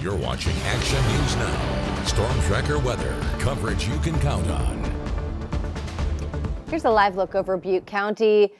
You're watching Action News Now. Storm Tracker weather. Coverage you can count on. Here's a live look over Butte County.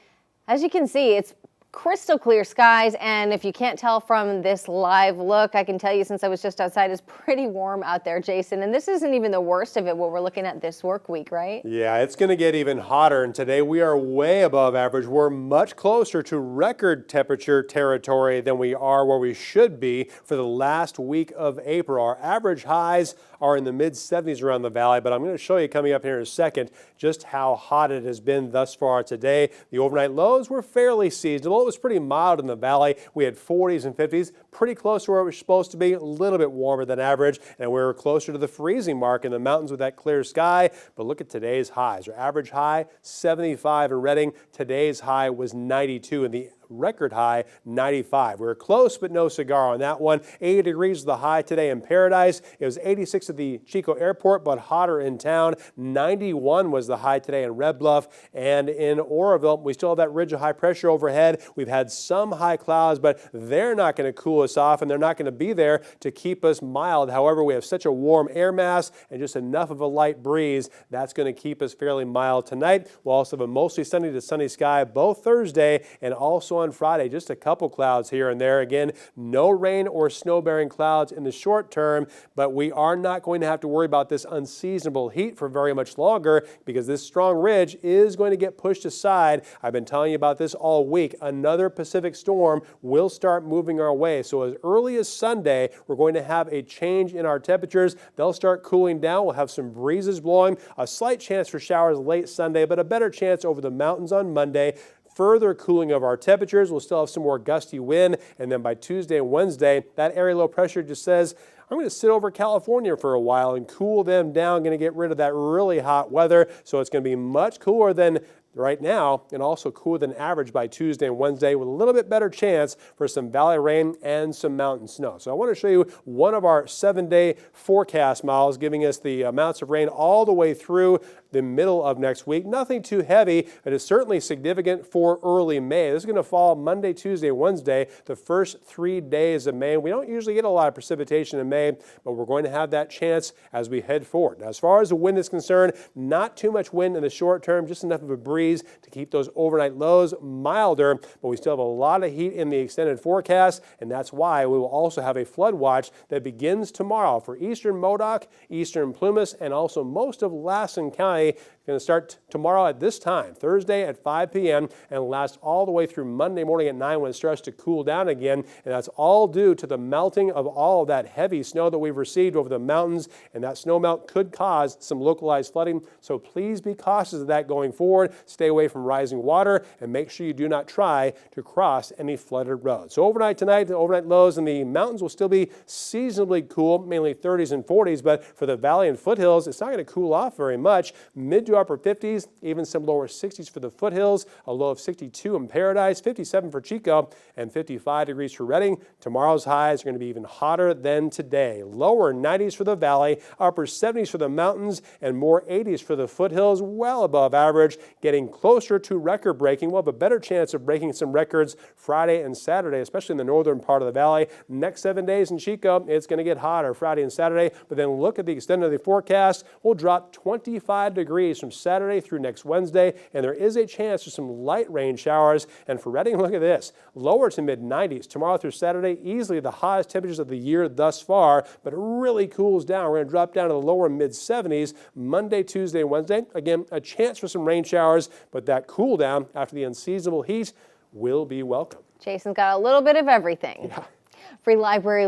As you can see, it's crystal clear skies, and if you can't tell from this live look, I can tell you since I was just outside, it's pretty warm out there, Jason. And this isn't even the worst of it, what we're looking at this work week, right? Yeah, it's going to get even hotter, and today we are way above average. We're much closer to record temperature territory than we are where we should be for the last week of April. Our average highs are in the mid-70s around the valley, but I'm going to show you coming up here in a second just how hot it has been thus far today. The overnight lows were fairly seasonable. It was pretty mild in the valley. We had 40s and 50s, pretty close to where it was supposed to be, a little bit warmer than average, and we were closer to the freezing mark in the mountains with that clear sky. But look at today's highs. Our average high, 75 in Redding. Today's high was 92 in the record high 95. We were close, but no cigar on that one. 80 degrees was the high today in Paradise. It was 86 at the Chico Airport, but hotter in town. 91 was the high today in Red Bluff. And in Oroville, we still have that ridge of high pressure overhead. We've had some high clouds, but they're not going to cool us off, and they're not going to be there to keep us mild. However, we have such a warm air mass and just enough of a light breeze that's going to keep us fairly mild tonight. We'll also have a mostly sunny to sunny sky both Thursday and also on Friday. Just a couple clouds here and there. Again, no rain or snow-bearing clouds in the short term, but we are not going to have to worry about this unseasonable heat for very much longer because this strong ridge is going to get pushed aside. I've been telling you about this all week. Another Pacific storm will start moving our way. So as early as Sunday, we're going to have a change in our temperatures. They'll start cooling down. We'll have some breezes blowing, a slight chance for showers late Sunday, but a better chance over the mountains on Monday. Further cooling of our temperatures. We'll still have some more gusty wind, and then by Tuesday and Wednesday, that area low pressure just says, I'm going to sit over California for a while and cool them down. Going to get rid of that really hot weather, so it's going to be much cooler than right now and also cooler than average by Tuesday and Wednesday with a little bit better chance for some valley rain and some mountain snow. So I want to show you one of our 7-day forecast models giving us the amounts of rain all the way through the middle of next week. Nothing too heavy. It is certainly significant for early May. This is going to fall Monday, Tuesday, Wednesday, the first 3 days of May. We don't usually get a lot of precipitation in May, but we're going to have that chance as we head forward. Now, as far as the wind is concerned, not too much wind in the short term, just enough of a breeze to keep those overnight lows milder, but we still have a lot of heat in the extended forecast, and that's why we will also have a flood watch that begins tomorrow for eastern Modoc, eastern Plumas, and also most of Lassen County. Going to start tomorrow at this time, Thursday at 5 p.m. and last all the way through Monday morning at 9 when it starts to cool down again. And that's all due to the melting of all of that heavy snow that we've received over the mountains. And that snow melt could cause some localized flooding. So please be cautious of that going forward. Stay away from rising water and make sure you do not try to cross any flooded roads. So overnight tonight, the overnight lows in the mountains will still be seasonably cool, mainly 30s and 40s. But for the valley and foothills, it's not going to cool off very much. Mid to upper 50s, even some lower 60s for the foothills, a low of 62 in Paradise, 57 for Chico, and 55 degrees for Redding. Tomorrow's highs are going to be even hotter than today. Lower 90s for the valley, upper 70s for the mountains, and more 80s for the foothills, well above average, getting closer to record breaking. We'll have a better chance of breaking some records Friday and Saturday, especially in the northern part of the valley. Next 7 days in Chico, it's going to get hotter Friday and Saturday, but then look at the extent of the forecast. We'll drop 25 degrees from Saturday through next Wednesday, and there is a chance for some light rain showers. And for Redding, look at this, lower to mid-90s tomorrow through Saturday, easily the highest temperatures of the year thus far, but it really cools down. We're going to drop down to the lower mid-70s Monday, Tuesday, and Wednesday. Again, a chance for some rain showers, but that cool down after the unseasonable heat will be welcome. Jason's got a little bit of everything. Yeah. Free library